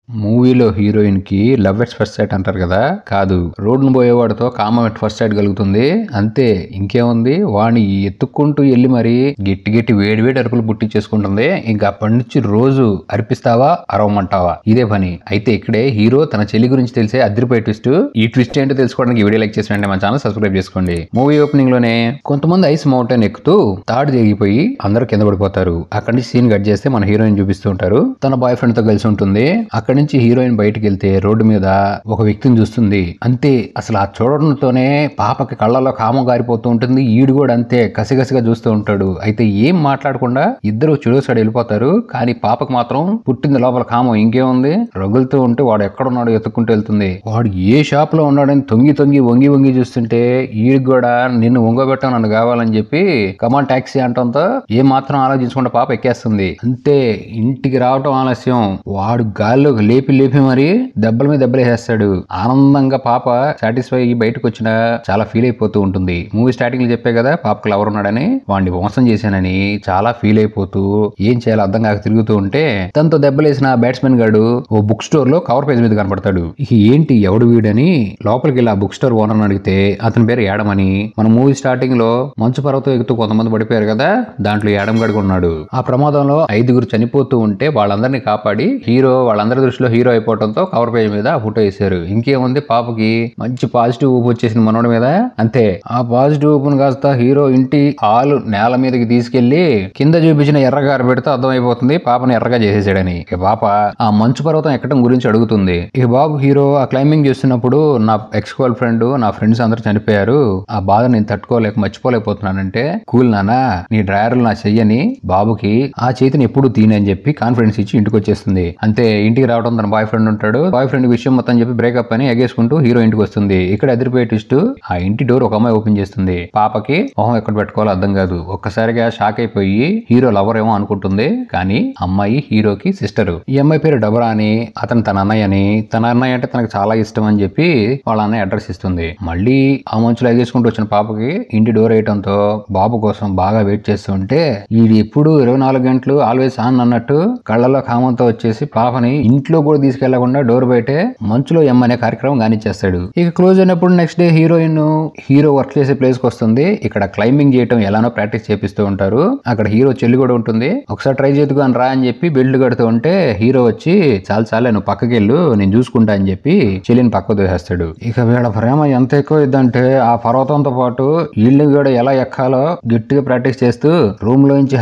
మూవీలో హీరోయిన్ కి love at first sight అంటారు కదా, కాదు, రోడ్డును పోయేవాడితో కామం ఎట్ ఫస్ట్ సైట్ కలుగుతుంది అంతే. ఇంకేముంది, వాడిని ఎత్తుక్కుంటూ వెళ్ళి మరి గట్టి గట్టి వేడి వేడి అరుపులు పుట్టించేసుకుంటుంది. ఇంకా అప్పటి నుంచి రోజు అరిపిస్తావా అరవమంటావా ఇదే పని. అయితే ఇక్కడే హీరో తన చెల్లి గురించి తెలిసే అదిరిపోయే ట్విస్ట్. ఈ ట్విస్ట్ ఏంటో తెలుసుకోవడానికి వీడియో లైక్ చేసి మన ఛానల్ సబ్స్క్రైబ్ చేసుకోండి. మూవీ ఓపెనింగ్ లోనే కొంతమంది ఐస్ మౌంటైన్ ఎక్కుతూ తాడు జరిగిపోయి అందరూ కింద పడిపోతారు. అక్కడి నుంచి సీన్ కట్ చేస్తే మన హీరోయిన్ చూపిస్తూ ఉంటారు. తన బాయ్ ఫ్రెండ్ తో కలిసి ఉంటుంది. అక్కడి నుంచి హీరోయిన్ బయటికి వెళ్తే రోడ్డు మీద ఒక వ్యక్తిని చూస్తుంది. అంతే, అసలు ఆ చూడడంతోనే పాపకి కళ్ళలో కామం గారిపోతూ ఉంటుంది. ఈడు కూడా అంతే కసిగసిగా చూస్తూ ఉంటాడు. అయితే ఏం మాట్లాడకుండా ఇద్దరు చెడుసాడు వెళ్ళిపోతారు. కానీ పాపకు మాత్రం పుట్టింది లోపల కామం. ఇంకేముంది, రగులుతూ ఉంటే వాడు ఎక్కడున్నాడో ఎత్తుక్కుంటూ వెళ్తుంది. వాడు ఏ షాప్ లో ఉన్నాడని తొంగి తొంగి వంగి వంగి చూస్తుంటే ఈడికి కూడా నిన్ను వంగబెట్టా నన్ను కావాలని చెప్పి కమాన్ టాక్సీ అంటంతో ఏం మాత్రం ఆలోచించకుండా పాప ఎక్కేస్తుంది. అంతే, ఇంటికి రావటం ఆలస్యం. వాడు గాల్లో లేపి లేపి మరి దెబ్బల మీద దెబ్బలు వేసేస్తాడు. ఆనందంగా పాప సాటిస్ఫై అయ్యి బయటకు వచ్చినా చాలా ఫీల్ అయిపోతూ ఉంటుంది. మూవీ స్టార్టింగ్ లో చెప్పే కదా పాపకు లవర్ ఉన్నాడని, వాడిని మోసం చేశానని చాలా ఫీల్ అయిపోతూ ఏం చేయాలో అర్థం కాక తిరుగుతూ ఉంటే తనతో దెబ్బలేసిన బ్యాట్స్మెన్ గాడు ఓ బుక్ స్టోర్ లో కవర్ పేజ్ మీద కనపడతాడు. ఇక ఏంటి ఎవడు వీడని లోపలికి వెళ్ళి ఆ బుక్ స్టోర్ ఓనర్ అడిగితే అతని పేరు యాడమని. మన మూవీ స్టార్టింగ్ లో మంచు పర్వతం ఎక్కుతూ కొంతమంది పడిపోయారు కదా, దాంట్లో యాడమ్ గడు ఉన్నాడు. ఆ ప్రమాదంలో 5గురు చనిపోతూ ఉంటే వాళ్ళందరినీ కాపాడి హీరో వాళ్ళందరి దృష్టిలో హీరో అయిపోవడంతో కవర్ పేజ్ మీద ఫోటో వేశారు. ఇంకేముంది, పాపకి మంచి పాజిటివ్ ఊపు వచ్చేసింది మనోడి మీద. అంతే, ఆ పాజిటివ్ ఊపును కాస్త హీరో ఇంటి హాలు నేల మీదకి తీసుకెళ్లి కింద చూపించిన ఎర్రగారు పెడితే అర్థమైపోతుంది పాపని ఎర్రగా చేసేసాడని. ఇక పాప ఆ మంచు పర్వతం ఎక్కడం గురించి అడుగుతుంది. ఇక బాబు హీరో ఆ క్లైంబింగ్ చేస్తున్నప్పుడు నా ఎక్స్ గర్ల్ ఫ్రెండ్ నా ఫ్రెండ్స్ అందరూ చనిపోయారు, ఆ బాధ నేను తట్టుకోలేక మర్చిపోలేకపోతున్నానంటే, కూల్ నానా నీ డ్రైవర్లు నా చెయ్యని బాబుకి ఆ చేతిని ఎప్పుడు తీనని చెప్పి కాన్ఫిడెన్స్ ఇచ్చి ఇంటికి వచ్చేస్తుంది. అంతే, ఇంటికి రావడం తన బాయ్ ఫ్రెండ్ ఉంటాడు. బాయ్ ఫ్రెండ్ విషయం మొత్తం చెప్పి బ్రేకప్ అని ఎగేసుకుంటూ హీరో ఇంటికి వస్తుంది. ఇక్కడ ఎదిరిపోయే ట్విస్ట్, ఆ ఇంటి డోర్ ఒక అమ్మాయి ఓపెన్ చేస్తుంది. పాపకి మొహం ఎక్కడ పెట్టుకోవాలో అర్థం కాదు. ఒక్కసారిగా షాక్ అయిపోయి హీరో లవర్ ఏమో అనుకుంటుంది. కానీ అమ్మాయి హీరోకి సిస్టర్. ఈ అమ్మాయి పేరు డబరా అని, అతను తన అన్నయ్య అని. తన అన్నయ్య అంటే తనకు చాలా ఇష్టం అని చెప్పి వాళ్ళ అన్నయ్య అడ్రస్ ఇస్తుంది. మళ్ళీ ఆ మంచులో ఎగేసుకుంటూ వచ్చిన పాపకి ఇంటి డోర్ వేయడంతో బాబు కోసం బాగా వెయిట్ చేస్తూ ఉంటే వీడు ఎప్పుడు 24 గంటలు ఆల్వేస్ ఆన్ అన్నట్టు కళ్ళలో కామంతో వచ్చేసి పాపని ఇంట్లో కూడా తీసుకెళ్లకుండా డోర్ బయటే మంచులో అనే కార్యక్రమం కానిచ్చేస్తాడు. ఇక క్లోజ్ అయినప్పుడు నెక్స్ట్ డే హీరో వర్క్ చేసే ప్లేస్ కి వస్తుంది. ఇక్కడ క్లైంబింగ్ చేయటం ఎలానో ప్రాక్టీస్ చేపిస్తూ ఉంటారు. అక్కడ హీరో చెల్లి కూడా ఉంటుంది. ఒకసారి ట్రై చేద్దుకు అని రా అని చెప్పి బెల్ట్ కడుతూ ఉంటే హీరో వచ్చి చాలా నువ్వు పక్కకి వెళ్ళు నేను చూసుకుంటా అని చెప్పి చెల్లిని పక్కకు దోసేస్తాడు. ఇక వీళ్ళ ప్రేమ ఎంత ఎక్కువ ఇద్దంటే ఆ పర్వతంతో పాటు వీళ్ళు కూడా ఎలా ఎక్కాలో గట్టిగా ప్రాక్టీస్ చేస్తూ రూమ్ లోంచి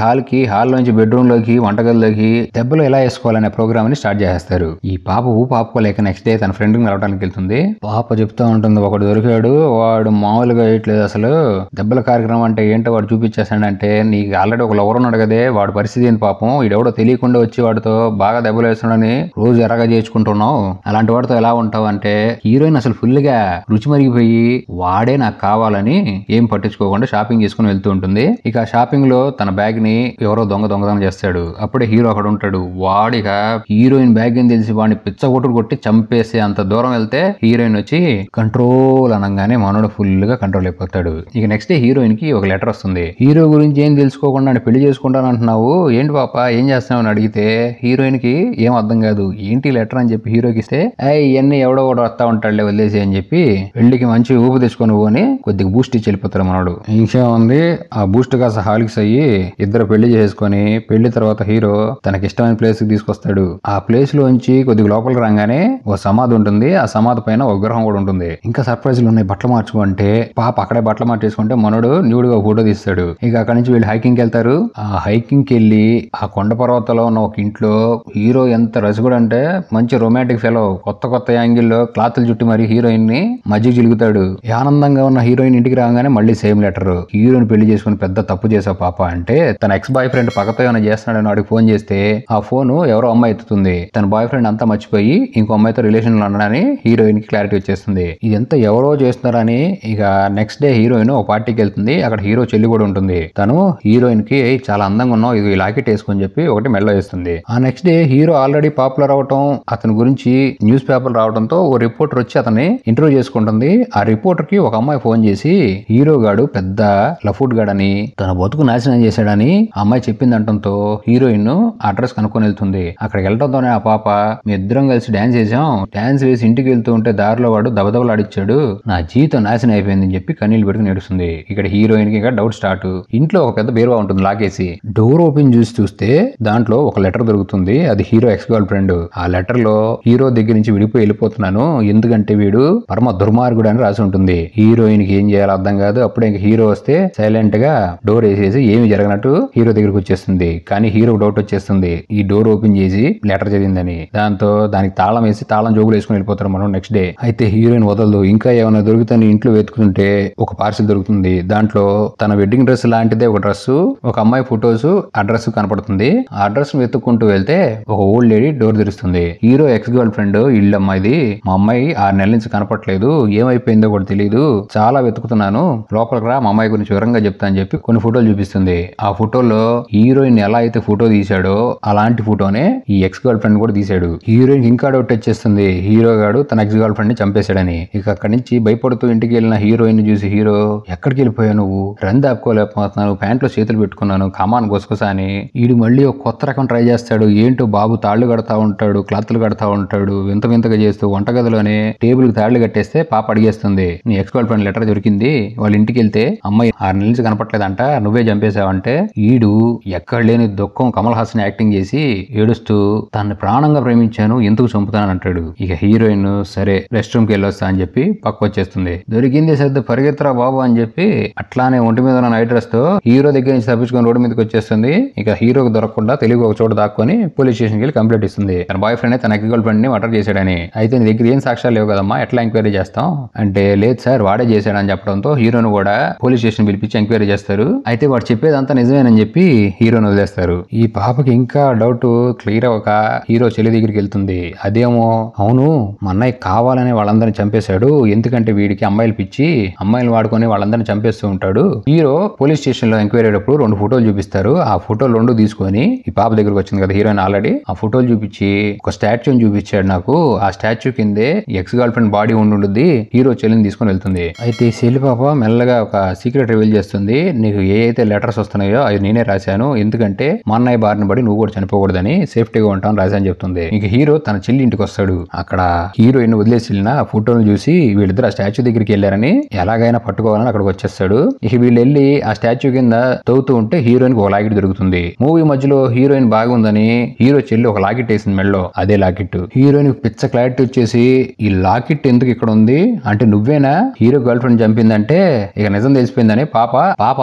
హాల్ లోంచి బెడ్రూమ్ లోకి వంటగదిలోకి దెబ్బలు ఎలా వేసుకోవాలనే ప్రోగ్రామ్ ని స్టార్ట్ చేస్తారు. ఈ పాప ఊపు ఆపుకోలేక నెక్స్ట్ డే తన ఫ్రెండ్ ని కలవడానికి వెళ్తుంది. పాప చెప్తా ఉంటుంది, ఒకడు దొరికాడు, వాడు మామూలుగా వేయట్లేదు, అసలు దెబ్బల కార్యక్రమం అంటే ఏంటో వాడు చూపించేస్తాడంటే, నీకు ఆల్రెడీ ఒక లవర్ ఉన్నాడు కదే వాడు పరిస్థితి ఏంటి పాపం, ఈడెవడో తెలియకుండా వచ్చి వాడితో బాగా దెబ్బలు వేస్తున్నాడని రోజు ఎర్రగా చేసుకుంటున్నావు, అలాంటి వాడితో ఎలా ఉంటావు అంటే, హీరోయిన్ అసలు ఫుల్ గా రుచి మరిగిపోయి వాడే నాకు కావాలని ఏం పట్టించుకోకుండా షాపింగ్ చేసుకుని వెళ్తూ ఉంటుంది. ఇక షాపింగ్ లో తన బ్యాగ్ ని ఎవరో దొంగతనం చేస్తాడు. అప్పుడే హీరో అక్కడ ఉంటాడు. వాడిక హీరోయిన్ బ్యాగ్ అని తెలిసి వాడిని పిచ్చ కొట్టి చంపేసి అంత దూరం వెళ్తే హీరోయిన్ వచ్చి కంట్రోల్ అనగానే మనోడు ఫుల్ గా కంట్రోల్ అయిపోతాడు. ఇక నెక్స్ట్ డే హీరోయిన్ కి ఒక లెటర్ వస్తుంది. హీరో గురించి ఏం తెలుసుకోకుండా పెళ్లి చేసుకుంటాను అంటున్నావు, ఏంటి పాప ఏం చేస్తున్నావు అని అడిగితే హీరోయిన్ కి ఏం అర్థం కాదు. ఏంటి లెటర్ అని చెప్పి హీరోకి ఇస్తే, ఇవన్నీ ఎవడో కూడా వస్తా ఉంటాడులే వదిలేసి అని చెప్పి పెళ్లికి మంచి ఊపు తెచ్చుకొని పోని కొద్దిగా బూస్ట్ ఇచ్చి వెళ్ళిపోతారు మనోడు. ఇంకేం ఉంది, ఆ బూస్ట్ కాస్త హాలిక్స్ అయ్యి ఇద్దరు పెళ్లి చేసుకొని పెళ్లి తర్వాత హీరో తనకి ఇష్టమైన ప్లేస్ కి తీసుకొస్తాడు. ఆ ప్లేస్ లోంచి కొద్దిగా లోపలికి రాగానే ఓ సమాధి ఉంటుంది. ఆ సమాధి పైన ఒక విగ్రహం కూడా ఉంటుంది. ఇంకా సర్ప్రైజ్లు ఉన్నాయి. బట్టలు మార్చుకుంటే పాప అక్కడే బట్టలు మార్చేసుకుంటే మనోడు న్యూడ్గా ఫోటో తీస్తాడు. ఇక అక్కడి నుంచి వీళ్ళు హైకింగ్ వెళ్తారు. ఆ హైకింగ్ కి వెళ్ళి ఆ కొండ పర్వతంలో ఉన్న ఒక ఇంట్లో హీరో ఎంత రసికుడు అంటే మంచి రొమాంటిక్ ఫెలో కొత్త యాంగిల్లో క్లాతులు చుట్టి మరి హీరోయిన్ ని మధ్య చిలుగుతాడు. ఆనందంగా ఉన్న హీరోయిన్ ఇంటికి రాగానే మళ్ళీ సేమ్ లెటర్, హీరోయిన్ పెళ్లి చేసుకుని పెద్ద తప్పు చేసావు పాప అంటే, తన ఎక్స్ బాయ్ ఫ్రెండ్ పక్కతో ఏమైనా చేస్తున్నాడని వాడికి ఫోన్ చేస్తే ఆ ఫోన్ ఎవరో అమ్మాయి ఎత్తుతుంది. తన బాయ్ ఫ్రెండ్ అంతా మర్చిపోయి ఇంకో అమ్మాయితో రిలేషన్ లో ఉన్నాడని హీరోయిన్ కి క్లారిటీ వచ్చేస్తుంది. ఇదంతా ఎవరో చేస్తున్నారని ఇక నెక్స్ట్ డే హీరోయిన్ ఒక పార్టీకి వెళ్తుంది. అక్కడ హీరో చెల్లి కూడా ఉంటుంది. తను హీరోయిన్ కి చాలా అందంగా ఉన్నావు, ఇది లాకెట్ వేసుకొని చెప్పి ఒకటి మెల్ల వేస్తుంది. ఆ next day hero already popular అవటం, అతని గురించి న్యూస్ పేపర్ రావడంతో ఓ రిపోర్టర్ వచ్చి అతన్ని ఇంటర్వ్యూ చేసుకుంటుంది. ఆ రిపోర్టర్ కి ఒక అమ్మాయి ఫోన్ చేసి హీరో గాడు పెద్ద లఫూట్ గాడని తన బతుకు నాశనం చేశాడని ఆ అమ్మాయి చెప్పింది అంటంతో హీరోయిన్ అడ్రస్ కనుక్కొని వెళ్తుంది. అక్కడికి వెళ్ళడంతోనే ఆ పాప మీ ఇద్దరం కలిసి డాన్స్ చేసాం, డాన్స్ వేసి ఇంటికి వెళ్తూ ఉంటే దారిలో వాడు దబదబలాడిచ్చాడు, నా జీవితం నాశనం అయిపోయిందని చెప్పి కన్నీళ్లు పెట్టుకుని ఏడుస్తుంది. ఇక్కడ హీరోయిన్ కి డౌట్ స్టార్ట్. ఇంట్లో ఒక పెద్ద బీరువా ఉంటుంది లాగేసి. డోర్ ఓపెన్ చేసి చూస్తే దాంట్లో ఒక లెటర్ దొరుకుతుంది. అది హీరో ఎక్స్ గర్ల్ ఫ్రెండ్. ఆ లెటర్ లో హీరో దగ్గర నుంచి విడిపోయి వెళ్ళిపోతున్నాను, ఎందుకంటే వీడు పరమ దుర్మార్గుడు అని రాసి ఉంటుంది. హీరోయిన్ కి ఏం చేయాలో అర్థం కాదు. అప్పుడే ఇంక హీరో వస్తే సైలెంట్ గా డోర్ వేసేసి ఏమి జరగనట్టు హీరో దగ్గరికి వచ్చేస్తుంది. కానీ హీరో డౌట్ వచ్చేస్తుంది, ఈ డోర్ ఓపెన్ చేసి లెటర్ చదివిందని. దాంతో దానికి తాళం వేసి తాళం జోబులు వేసుకుని వెళ్ళిపోతారు మనం నెక్స్ట్ డే. అయితే హీరోయిన్ వదలదు. ఇంకా ఏమైనా దొరుకుతాయని ఇంట్లో వెతుకుతుంటే ఒక పార్సిల్ దొరుకుతుంది. దాంట్లో తన వెడ్డింగ్ డ్రెస్ లాంటిదే ఒక డ్రెస్, ఒక అమ్మాయి ఫొటోస్, అడ్రస్ కనపడుతుంది. ఆ అడ్రస్ వెతుక్కుంటూ వెళ్తే ఒక ఓల్డ్ లేడీ డోర్ తెరుస్తుంది. హీరో ఎక్స్ గర్ల్ ఫ్రెండ్, ఇల్లు అమ్మాయిది, మా అమ్మాయి 6 నెలల నుంచి కనపట్లేదు, ఏమైపోయిందో కూడా తెలియదు, చాలా వెతుకుతున్నాను, లోపలికి రా, మా అమ్మాయి గురించి వివరంగా చెప్తా అని చెప్పి కొన్ని ఫోటోలు చూపిస్తుంది. ఆ ఫోటోలో హీరోయిన్ ఎలా అయితే ఫోటో తీశాడో అలాంటి ఫోటోనే ఈ ఎక్స్ గర్ల్ ఫ్రెండ్ కూడా తీశాడు. హీరోయిన్ ఇంకా డౌట్ వచ్చేస్తుంది, హీరో గాడు తన ఎక్స్ గర్ల్ ఫ్రెండ్ ని చంపేశాడని. ఇక అక్కడి నుంచి భయపడుతూ ఇంటికి వెళ్ళిన హీరోయిన్ చూసి హీరో, ఎక్కడికి వెళ్ళిపోయావు నువ్వు, రంది ఆపుకోలేకపోతున్నాను, ప్యాంట్లో చేతులు పెట్టుకున్నాను, కమాన్ గొసగొసా అని. వీడు మళ్ళీ ఒక కొత్త రకం ట్రై చేస్తాడు. ఏంటో బాబు తాళ్లు కడతా ఉంటాడు, క్లాత్లు కడతా ఉంటాడు, వింత వింతగా చేస్తూ వంటగదిలోనే టేబుల్ కి తాళ్లు కట్టేస్తే పాప అడిగేస్తుంది, నీ ఎక్స్ గర్ల్ ఫ్రెండ్ లెటర్ దొరికింది, వాళ్ళ ఇంటికి వెళ్తే అమ్మాయి 6 నెలల నుంచి కనపట్లేదంట, నువ్వే చంపేశావంటే ఈడు ఎక్కడ లేని దుఃఖం కమల్ హాసన్ యాక్టింగ్ చేసి ఏడుస్తూ తనని ప్రాణంగా ప్రేమించాను, ఎందుకు చంపుతానని అంటాడు. ఇక హీరోయిన్ సరే రెస్ట్ రూమ్ కి వెళ్ళొస్తా అని చెప్పి పక్క వచ్చేస్తుంది. దొరికింది సర్దు పరిగెత్తరా బాబు అని చెప్పి అట్లానే ఒంటి మీద ఉన్న నైట్ డ్రెస్ తో హీరో దగ్గర నుంచి తప్పించుకొని రోడ్డు మీదకి వచ్చేస్తుంది. ఇక హీరోకి దొరకకుండా తెలివి ఒక చోట దాక్కొని పోలీస్ స్టేషన్ కి వెళ్ళి కంప్లైంట్ ఇస్తుంది, తన బాయ్ ఫ్రెండ్ తన ఎక్స్ గర్ల్ ఫ్రెండ్ ని మర్డర్ చేశాడని. అయితే నీ దగ్గర ఏం సాక్ష్యాలు లేవు కదమ్మా, ఎట్లా ఎంక్వైరీ చేస్తాం అంటే, లేదు సార్ వాడే చేశాడని చెప్పడంతో హీరోను కూడా పోలీస్ స్టేషన్ పిలిపించి ఎంక్వైరీ చేస్తారు. అయితే వాడు చెప్పేదంతా నిజమేనని చెప్పి హీరోని వదిలేస్తారు. ఈ పాపకి ఇంకా డౌట్ క్లియర్ అవ్వక హీరో చెల్లి దగ్గరికి వెళ్తుంది. అదేమో అవును మా అన్నయ్య కావాలనే వాళ్ళందరినీ చంపేశాడు, ఎందుకంటే వీడికి అమ్మాయిలు పిచ్చి, అమ్మాయిలు వాడుకొని వాళ్ళందరినీ చంపేస్తూ ఉంటాడు. హీరో పోలీస్ స్టేషన్ లో ఎంక్వైరీ అయ్యేటప్పుడు 2 ఫోటోలు చూపిస్తారు. ఆ ఫోటోలు 2 తీసుకొని ఈ పాప దగ్గరకు వచ్చింది కదా హీరోయిన్ ఆల్రెడీ, ఆ ఫోటోలు చూపించి ఒక స్టాచ్యూని చూపించాడు నాకు, ఆ స్టాచ్యూ కిందే ఎక్స్ గర్ల్ ఫ్రెండ్ బాడీ ఉండుంటుంది, హీరో చెల్లిని తీసుకొని వెళ్తుంది. అయితే చెల్లి పాప మెల్లగా ఒక సీక్రెట్ రివీల్ చేస్తుంది, నీకు ఏ అయితే లెటర్స్ వస్తున్నాయో అవి నేనే రాశాను, ఎందుకంటే మా అన్నయ్య బారిన పడి నువ్వు కూడా చనిపోకూడదని, సేఫ్టీగా ఉంటాను రాశాను చెప్తుంది. ఇక హీరో తన చెల్లి ఇంటికి వస్తాడు. అక్కడ హీరోయిన్ వదిలేసి వెళ్ళిన ఆ ఫోటోలు చూసి వీళ్ళిద్దరు ఆ స్టాచ్యూ దగ్గరికి వెళ్ళారని ఎలాగైనా పట్టుకోవాలని అక్కడికి వచ్చేస్తాడు. ఇక వీళ్ళు వెళ్ళి ఆ స్టాచ్యూ కింద తవ్వుతూ ఉంటే హీరోయిన్ ఒక లాకెట్ దొరుకుతుంది. మూవీ మధ్యలో హీరోయిన్ బాగుందని హీరో చెల్లి ఒక లాకెట్ వేసింది మెడలో, అదే లాకెట్. హీరోయిన్ పిచ్చ క్లారిటీ వచ్చేసి, ఈ లాకెట్ ఎందుకు ఇక్కడ ఉంది అంటే, నువ్వేనా హీరో గర్ల్ ఫ్రెండ్ చంపిందంటే ఇక నిజం తెలిసిపోయిందని పాప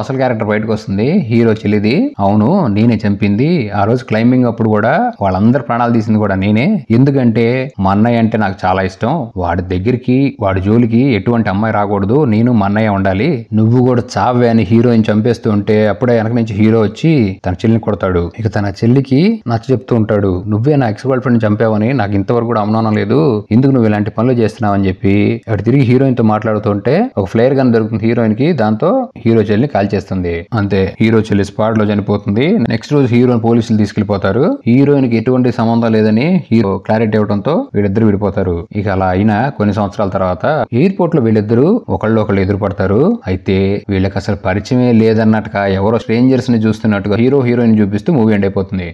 అసలు క్యారెక్టర్ బయటకు వస్తుంది, హీరో చెల్లిది. అవును నేనే చంపింది, ఆ రోజు క్లైంబింగ్ అప్పుడు కూడా వాళ్ళందరి ప్రాణాలు తీసింది కూడా నేనే, ఎందుకంటే మా అన్నయ్య అంటే నాకు చాలా ఇష్టం, వాడి దగ్గరికి వాడి జోలికి ఎటువంటి అమ్మాయి రాకూడదు, నేను మా అన్నయ్య ఉండాలి, నువ్వు కూడా చావే అని హీరోయిన్ చంపేస్తూ ఉంటే అప్పుడే వెనక నుంచి హీరో వచ్చి తన చెల్లిని కొడతాడు. ఇక తన చెల్లికి నచ్చ చెప్తూ ఉంటాడు, నువ్వే నా ఎక్స్ గర్ల్ ఫ్రెండ్ చంపావని నాకు ఇంతవరకు కూడా అనుమానం లేదు, ఎందుకు నువ్వు ఇలాంటి పనులు చేస్తున్నావు అని చెప్పి అక్కడ తిరిగి హీరోయిన్ తో మాట్లాడుతుంటే ఒక ఫ్లేర్ గన్ దొరుకుతుంది హీరోయిన్ కి, దాంతో హీరో చెల్లిని కాల్ చేస్తుంది. అంతే హీరో చెల్లి స్పాట్ లో చనిపోతుంది. నెక్స్ట్ రోజు హీరోయిన్ పోలీసులు తీసుకెళ్లిపోతారు. హీరోయిన్ కి ఎటువంటి సంబంధం లేదని హీరో క్లారిటీ ఇవ్వడంతో వీళ్ళిద్దరు విడిపోతారు. ఇక అలా అయినా కొన్ని సంవత్సరాల తర్వాత ఎయిర్పోర్ట్ లో వీళ్ళిద్దరు ఒకళ్ళు ఎదురుపడతారు. అయితే వీళ్ళకి అసలు పరిచయమే లేదన్నట్టుగా ఎవరో స్ట్రేంజర్స్ ని చూస్తున్నట్టుగా హీరో హీరోయిన్ చూపిస్తూ మూవీ ఎండ్ అయిపోతుంది.